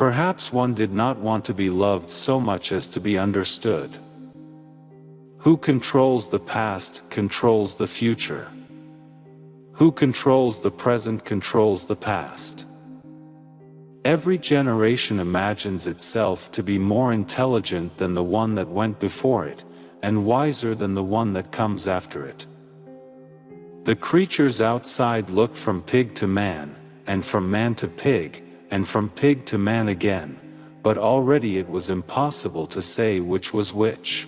Perhaps one did not want to be loved so much as to be understood. Who controls the past controls the future. Who controls the present controls the past. Every generation imagines itself to be more intelligent than the one that went before it, and wiser than the one that comes after it. The creatures outside looked from pig to man, and from man to pig, and from pig to man again, but already it was impossible to say which was which.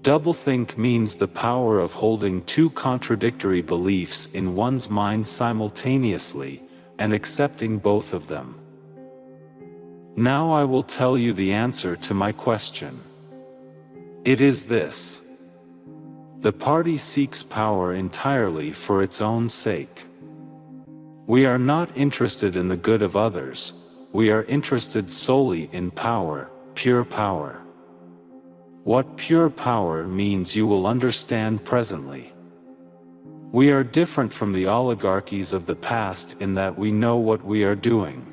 Doublethink means the power of holding two contradictory beliefs in one's mind simultaneously, and accepting both of them. Now I will tell you the answer to my question. It is this. The party seeks power entirely for its own sake. We are not interested in the good of others, we are interested solely in power, pure power. What pure power means you will understand presently. We are different from the oligarchies of the past in that we know what we are doing.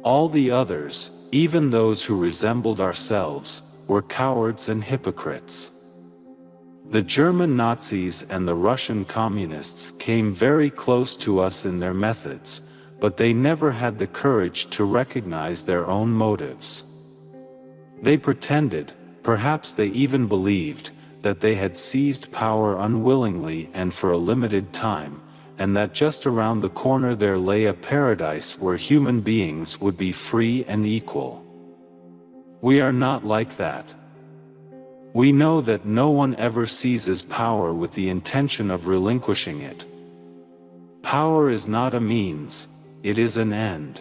All the others, even those who resembled ourselves, were cowards and hypocrites. The German Nazis and the Russian communists came very close to us in their methods, but they never had the courage to recognize their own motives. They pretended, perhaps they even believed, that they had seized power unwillingly and for a limited time, and that just around the corner there lay a paradise where human beings would be free and equal. We are not like that. We know that no one ever seizes power with the intention of relinquishing it. Power is not a means, it is an end.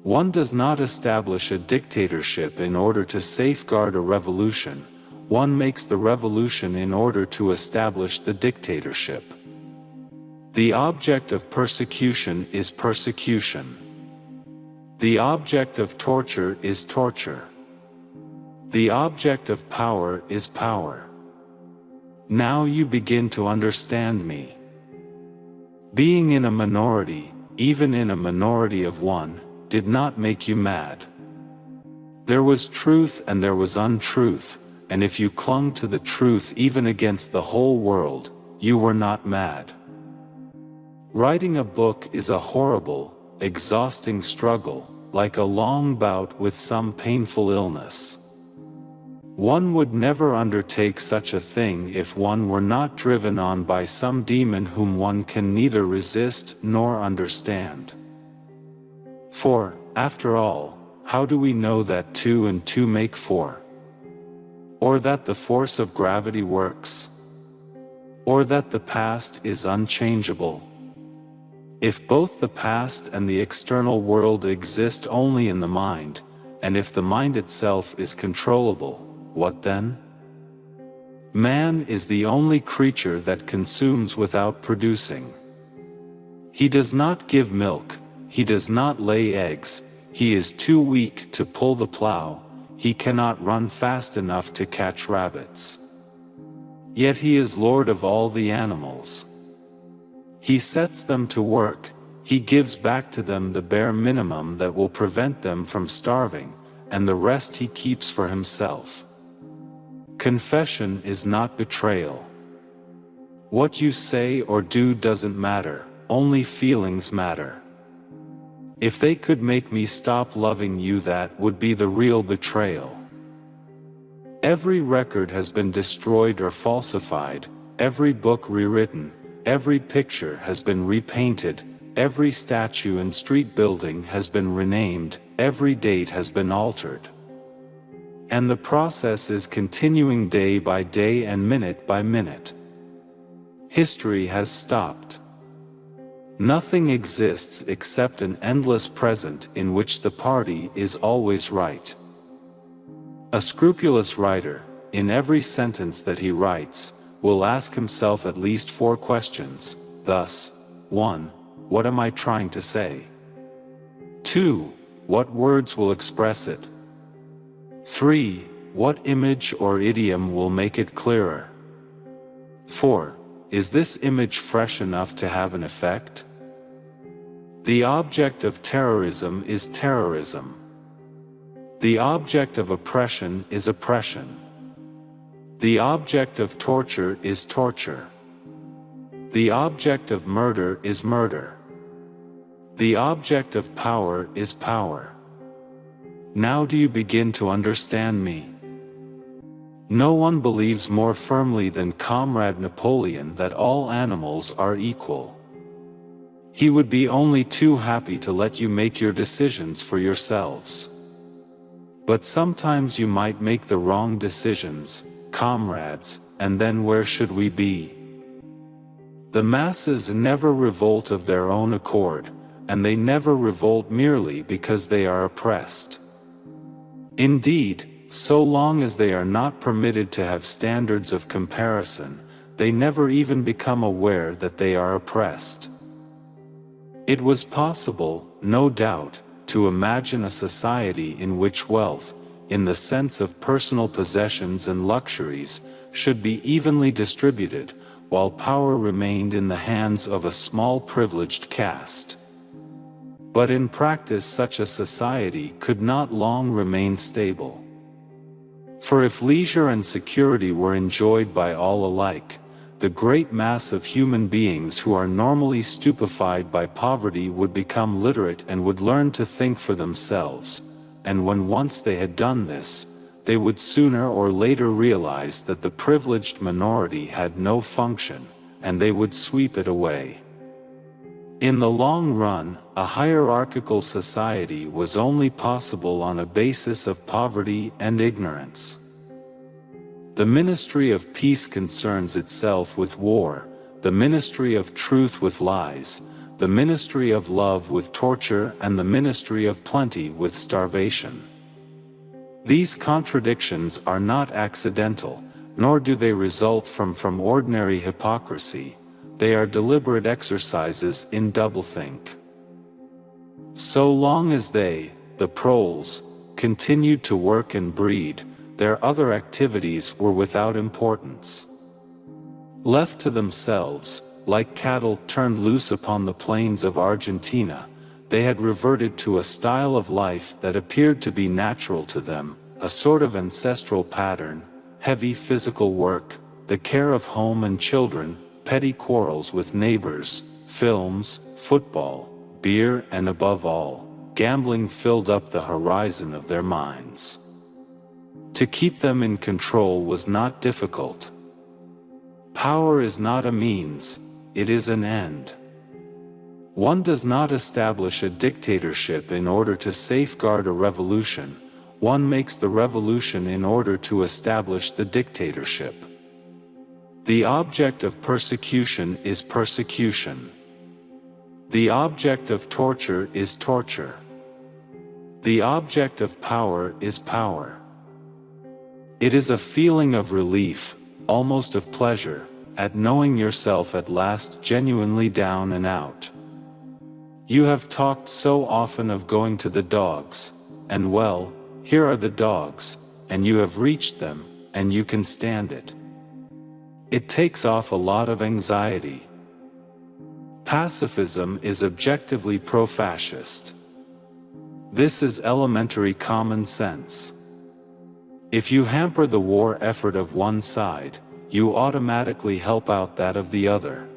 One does not establish a dictatorship in order to safeguard a revolution, one makes the revolution in order to establish the dictatorship. The object of persecution is persecution. The object of torture is torture. The object of power is power. Now you begin to understand me. Being in a minority, even in a minority of one, did not make you mad. There was truth and there was untruth, and if you clung to the truth even against the whole world, you were not mad. Writing a book is a horrible, exhausting struggle, like a long bout with some painful illness. One would never undertake such a thing if one were not driven on by some demon whom one can neither resist nor understand. For, after all, how do we know that 2 and 2 make 4? Or that the force of gravity works? Or that the past is unchangeable? If both the past and the external world exist only in the mind, and if the mind itself is controllable, what then? Man is the only creature that consumes without producing. He does not give milk, he does not lay eggs, he is too weak to pull the plow, he cannot run fast enough to catch rabbits. Yet he is lord of all the animals. He sets them to work, he gives back to them the bare minimum that will prevent them from starving, and the rest he keeps for himself. Confession is not betrayal. What you say or do doesn't matter, only feelings matter. If they could make me stop loving you, that would be the real betrayal. Every record has been destroyed or falsified, every book rewritten, every picture has been repainted, every statue and street building has been renamed, every date has been altered. And the process is continuing day by day and minute by minute. History has stopped. Nothing exists except an endless present in which the party is always right. A scrupulous writer, in every sentence that he writes, will ask himself at least 4 questions, thus, 1. What am I trying to say? 2. What words will express it? 3. What image or idiom will make it clearer? 4. Is this image fresh enough to have an effect? The object of terrorism is terrorism. The object of oppression is oppression. The object of torture is torture. The object of murder is murder. The object of power is power. Now do you begin to understand me? No one believes more firmly than Comrade Napoleon that all animals are equal. He would be only too happy to let you make your decisions for yourselves. But sometimes you might make the wrong decisions, comrades, and then where should we be? The masses never revolt of their own accord, and they never revolt merely because they are oppressed. Indeed, so long as they are not permitted to have standards of comparison, they never even become aware that they are oppressed. It was possible, no doubt, to imagine a society in which wealth, in the sense of personal possessions and luxuries, should be evenly distributed, while power remained in the hands of a small privileged caste. But in practice such a society could not long remain stable. For if leisure and security were enjoyed by all alike, the great mass of human beings who are normally stupefied by poverty would become literate and would learn to think for themselves, and when once they had done this, they would sooner or later realize that the privileged minority had no function, and they would sweep it away. In the long run, a hierarchical society was only possible on a basis of poverty and ignorance. The ministry of peace concerns itself with war, the ministry of truth with lies, the ministry of love with torture, and the ministry of plenty with starvation. These contradictions are not accidental, nor do they result from ordinary hypocrisy. They are deliberate exercises in doublethink. So long as they, the proles, continued to work and breed, their other activities were without importance. Left to themselves, like cattle turned loose upon the plains of Argentina, they had reverted to a style of life that appeared to be natural to them, a sort of ancestral pattern, heavy physical work, the care of home and children, petty quarrels with neighbors, films, football, beer, and above all, gambling filled up the horizon of their minds. To keep them in control was not difficult. Power is not a means, it is an end. One does not establish a dictatorship in order to safeguard a revolution, one makes the revolution in order to establish the dictatorship. The object of persecution is persecution. The object of torture is torture. The object of power is power. It is a feeling of relief, almost of pleasure, at knowing yourself at last genuinely down and out. You have talked so often of going to the dogs, and well, here are the dogs, and you have reached them, and you can stand it. It takes off a lot of anxiety. Pacifism is objectively pro-fascist. This is elementary common sense. If you hamper the war effort of one side, you automatically help out that of the other.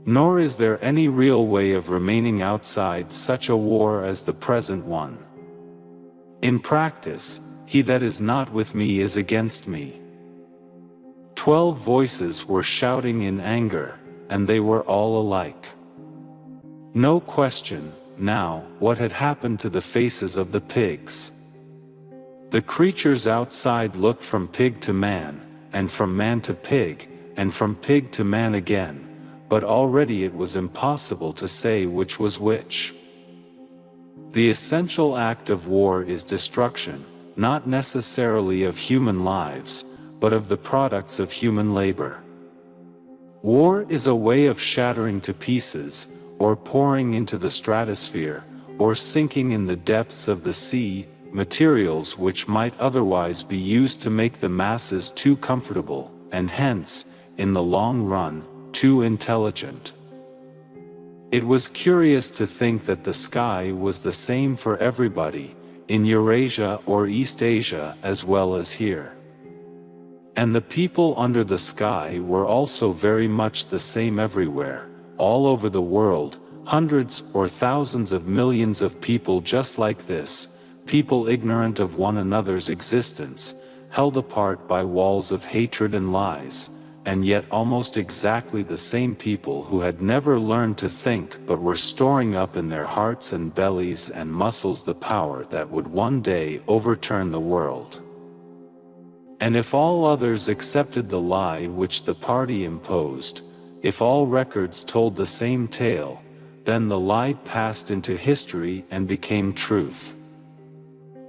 Nor is there any real way of remaining outside such a war as the present one. In practice, he that is not with me is against me. 12 voices were shouting in anger, and they were all alike. No question, now, what had happened to the faces of the pigs. The creatures outside looked from pig to man, and from man to pig, and from pig to man again, but already it was impossible to say which was which. The essential act of war is destruction, not necessarily of human lives, but of the products of human labor. War is a way of shattering to pieces, or pouring into the stratosphere, or sinking in the depths of the sea, materials which might otherwise be used to make the masses too comfortable, and hence, in the long run, too intelligent. It was curious to think that the sky was the same for everybody, in Eurasia or East Asia as well as here. And the people under the sky were also very much the same everywhere, all over the world, hundreds or thousands of millions of people just like this, people ignorant of one another's existence, held apart by walls of hatred and lies, and yet almost exactly the same people who had never learned to think but were storing up in their hearts and bellies and muscles the power that would one day overturn the world. And if all others accepted the lie which the party imposed, if all records told the same tale, then the lie passed into history and became truth.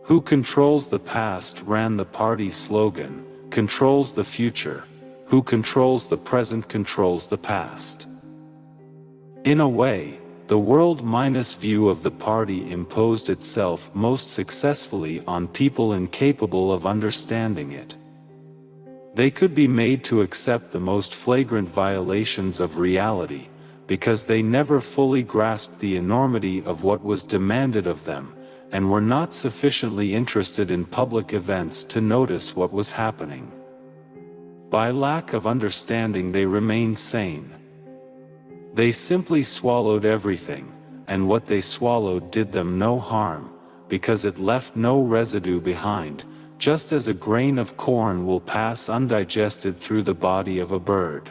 Who controls the past ran the party's slogan, controls the future. Who controls the present controls the past. In a way, the world-minus view of the party imposed itself most successfully on people incapable of understanding it. They could be made to accept the most flagrant violations of reality, because they never fully grasped the enormity of what was demanded of them, and were not sufficiently interested in public events to notice what was happening. By lack of understanding they remained sane. They simply swallowed everything, and what they swallowed did them no harm, because it left no residue behind, just as a grain of corn will pass undigested through the body of a bird.